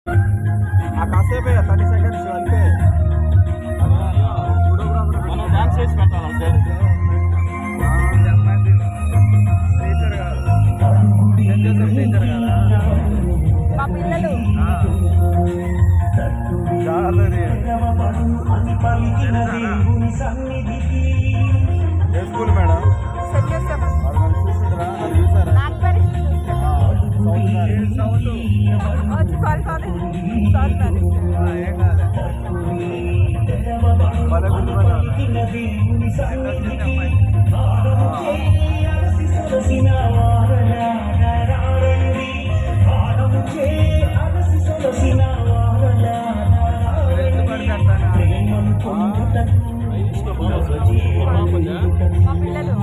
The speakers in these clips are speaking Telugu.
కాసేపే 30 సెకండ్స్ అంతే. మనం డాన్స్ చేసి పెట్టాలంటే టీచర్ కదా మా పిల్లలు ఏ స్కూల్ మేడం? సెట్ చేస్తాం. చూసిండ్రా? అది చూసారా? ఏం కాదు భలే గుర్తుపెట్టాలి. మా పిల్లలు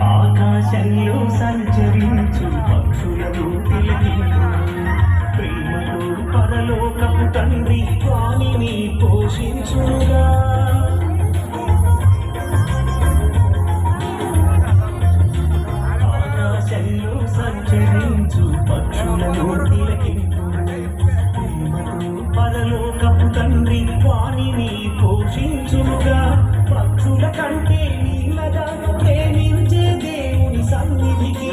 ఆకాశంలో సంచరించు పక్షులను తిలకించు ప్రేమతో పరలోకపు తండ్రి వాణిని పోషించుగా. ఆకాశంలో సంచరించు పక్షులను తిలకించు ప్రేమతో పరలోకపు తండ్రి వాణిని పోషించుగా. పక్షుల కంటే నీలగా ప్రేమించే దేవుని సన్నిధికి,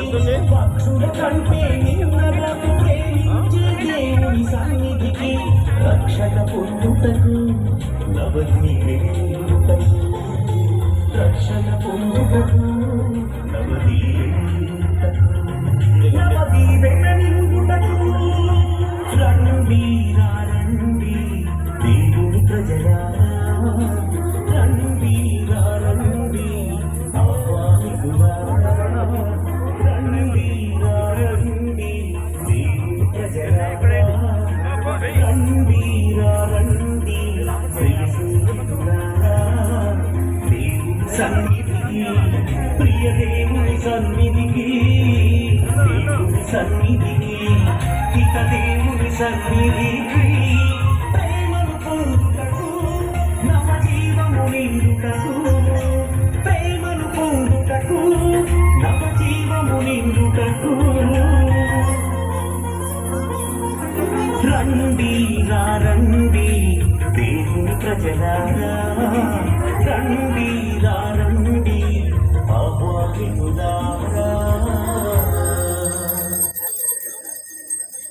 పక్షుల కంటే నీలగా ప్రేమించే దేవుని సన్నిధికి, రక్షణ పొందుటకు నవదీవేయుటకు, రక్షణ పొందుటకు నవదీవేయుటకు, నవదీవెన నిండుటకు రండి రండి దేవుని ప్రజలారా, రండి రండి ఆహ్వానితులారా, రండి రండి దేవుని ప్రజలారా, రండి రండి ప్రియసుతులారా, దేవుని సన్నిధికి, ప్రియ దేవుని సన్నిధికి, దేవుని సన్నిధికి, ఇక దేవుని సన్నిధికి, ప్రేమను పొందుటకు నవజీవము నిండుటకు, ప్రేమను పొందుటకు నవజీవము నిండుటకు, రండి రండి దేవుని ప్రజలారా, రండి రండి ఆహ్వానితులారా.